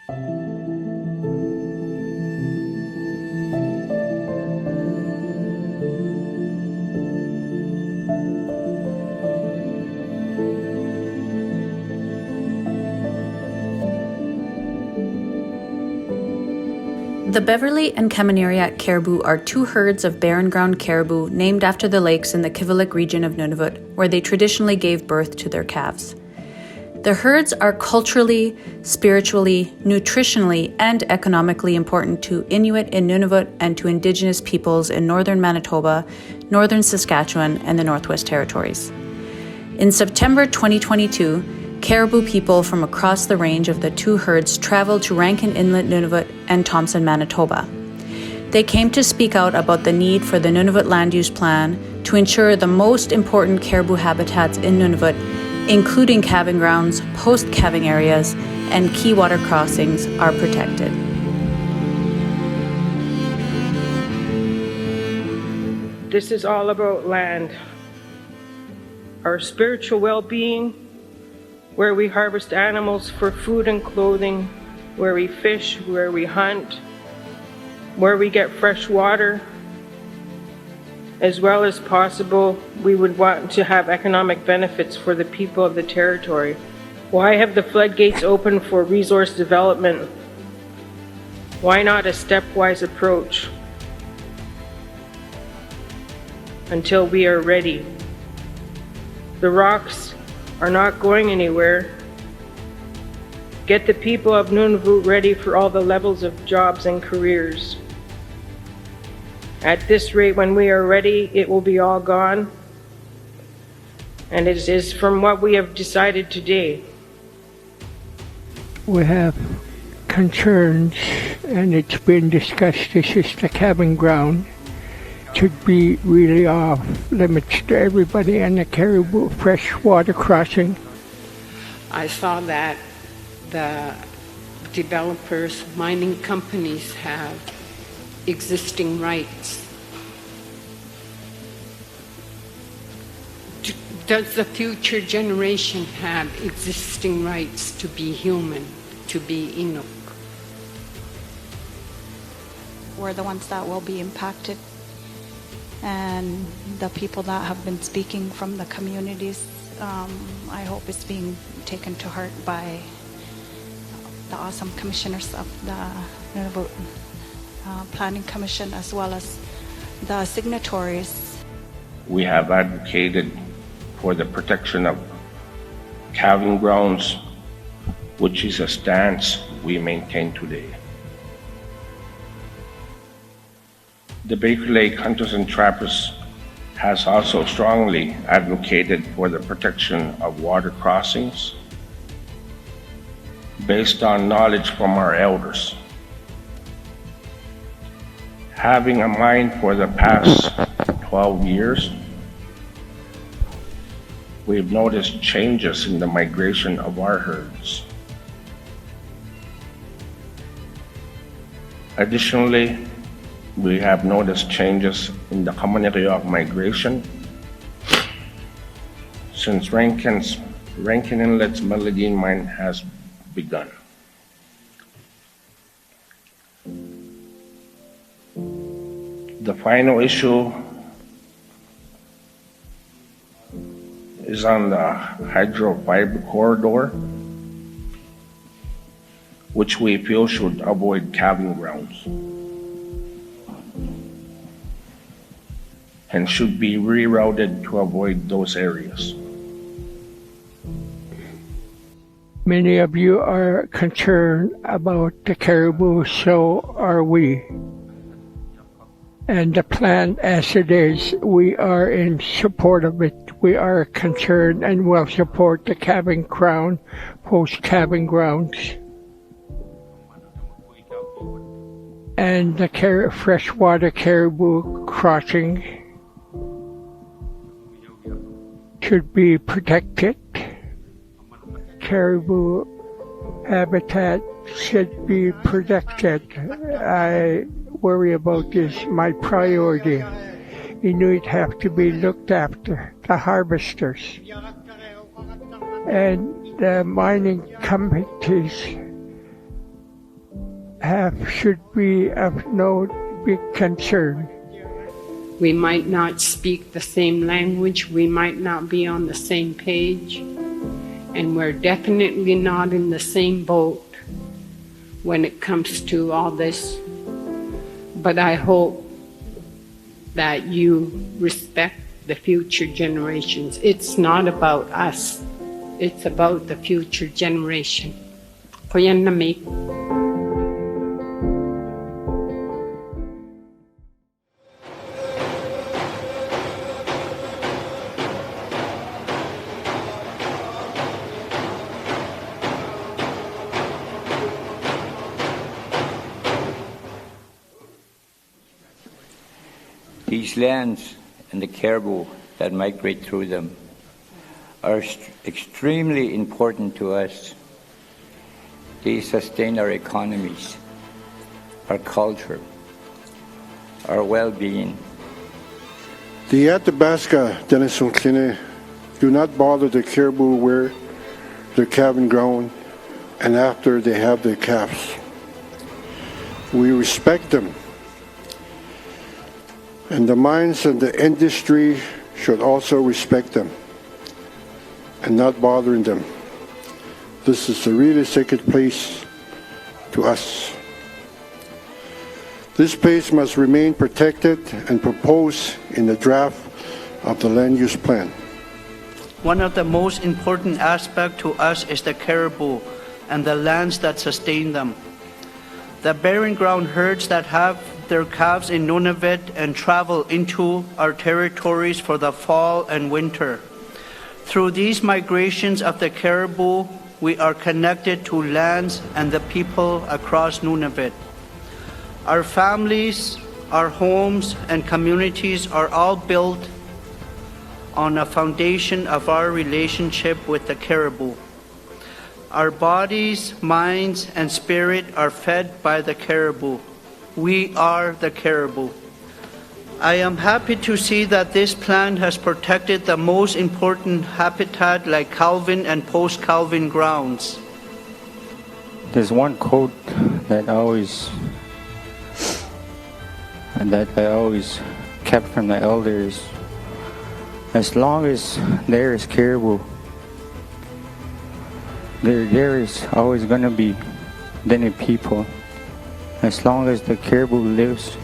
The Beverly and Kamaniriak caribou are two herds of barren ground caribou named after the lakes in the Kivalliq region of Nunavut, where they traditionally gave birth to their calves. The herds are culturally, spiritually, nutritionally, and economically important to Inuit in Nunavut and to Indigenous peoples in northern Manitoba, northern Saskatchewan, and the Northwest Territories. In September 2022, caribou people from across the range of the two herds traveled to Rankin Inlet, Nunavut, and Thompson, Manitoba. They came to speak out about the need for the Nunavut Land Use Plan to ensure the most important caribou habitats in Nunavut, including calving grounds, post-calving areas, and key water crossings, are protected. This is all about land, our spiritual well-being, where we harvest animals for food and clothing, where we fish, where we hunt, where we get fresh water. As well as possible, we would want to have economic benefits for the people of the territory. Why have the floodgates open for resource development? Why not a stepwise approach until we are ready? The rocks are not going anywhere. Get the people of Nunavut ready for all the levels of jobs and careers. At this rate, when we are ready, it will be all gone. And it is from what we have decided today. We have concerns, and it's been discussed, this is the calving ground. Should be really off limits to everybody, and the Caribou freshwater crossing. I saw that the developers, mining companies have existing rights. Does the future generation have existing rights to be human, to be Inuk? We're the ones that will be impacted. And the people that have been speaking from the communities, I hope it's being taken to heart by the awesome commissioners of the Nunavut Planning Commission, as well as the signatories. We have advocated for the protection of calving grounds, which is a stance we maintain today. The Baker Lake Hunters and Trappers has also strongly advocated for the protection of water crossings based on knowledge from our elders. Having a mind for the past 12 years, we've noticed changes in the migration of our herds. Additionally, we have noticed changes in the Kamaniriak migration since Rankin Inlet's Melodine mine has begun. The final issue is on the hydrofiber corridor, which we feel should avoid calving grounds and should be rerouted to avoid those areas. Many of you are concerned about the caribou, so are we. And the plan as it is, we are in support of it. We are concerned and will support the calving ground, post-calving grounds. And the freshwater caribou crossing should be protected. Caribou habitat should be protected. I worry about this, my priority. Inuit have to be looked after, the harvesters. And the mining companies should be of no big concern. We might not speak the same language, we might not be on the same page, and we're definitely not in the same boat when it comes to all this. But I hope that you respect the future generations. It's not about us, it's about the future generation. Kuyan na mi. These lands and the caribou that migrate through them are extremely important to us. They sustain our economies, our culture, our well-being. The Athabasca Denisokline do not bother the caribou where their calving ground and after they have their calves. We respect them. And the mines and the industry should also respect them and not bothering them. This is a really sacred place to us. This place must remain protected and proposed in the draft of the land use plan. One of the most important aspects to us is the caribou and the lands that sustain them. The barren ground herds that have their calves in Nunavut and travel into our territories for the fall and winter. Through these migrations of the caribou, we are connected to lands and the people across Nunavut. Our families, our homes, and communities are all built on a foundation of our relationship with the caribou. Our bodies, minds, and spirit are fed by the caribou. We are the caribou. I am happy to see that this plan has protected the most important habitat like calving and post-calving grounds. There's one quote that I always kept from the elders. As long as there is caribou, there is always going to be Dene people. As long as the caribou lives,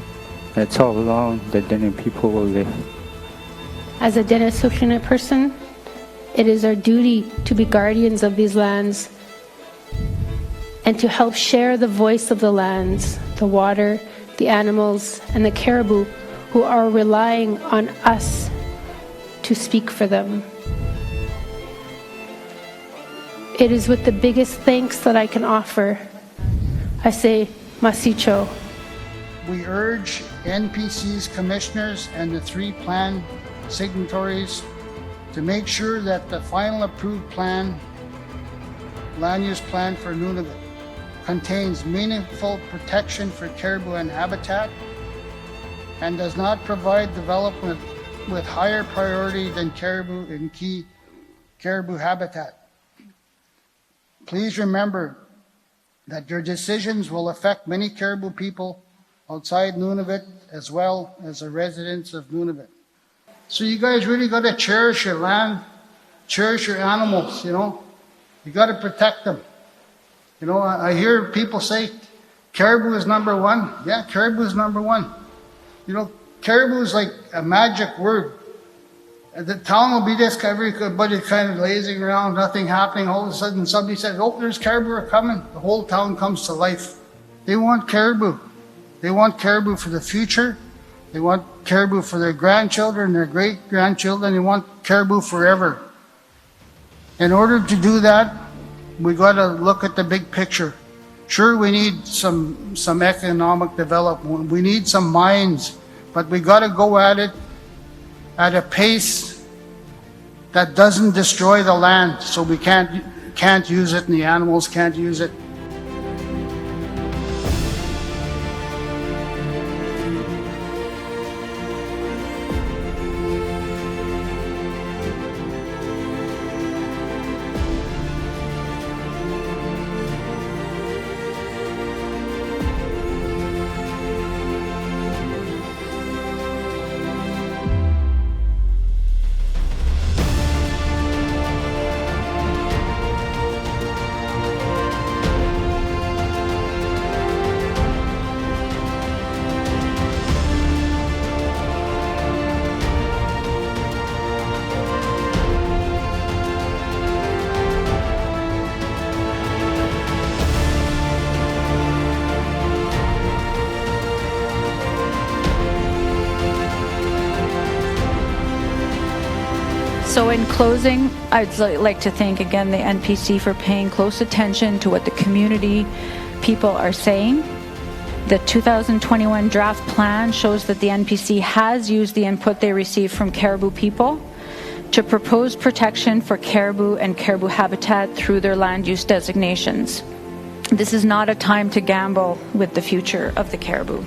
that's how long the Dene people will live. As a Denisokline person, it is our duty to be guardians of these lands and to help share the voice of the lands, the water, the animals, and the caribou who are relying on us to speak for them. It is with the biggest thanks that I can offer. I say, Masicho. We urge NPC's commissioners and the 3 plan signatories to make sure that the final approved plan, land use plan for Nunavut, contains meaningful protection for caribou and habitat and does not provide development with higher priority than caribou in key caribou habitat. Please remember that your decisions will affect many caribou people outside Nunavut as well as the residents of Nunavut. So you guys really got to cherish your land, cherish your animals, you know. You got to protect them. You know, I hear people say caribou is number 1. Yeah, caribou is number 1. You know, caribou is like a magic word. The town will be this, everybody kind of lazing around, nothing happening. All of a sudden somebody says, oh, there's caribou are coming. The whole town comes to life. They want caribou. They want caribou for the future. They want caribou for their grandchildren, their great-grandchildren. They want caribou forever. In order to do that, we got to look at the big picture. Sure, we need some economic development. We need some mines, but we got to go at it at a pace that doesn't destroy the land, so we can't use it and the animals can't use it. So in closing, I'd like to thank again the NPC for paying close attention to what the community people are saying. The 2021 draft plan shows that the NPC has used the input they received from Caribou people to propose protection for caribou and caribou habitat through their land use designations. This is not a time to gamble with the future of the caribou.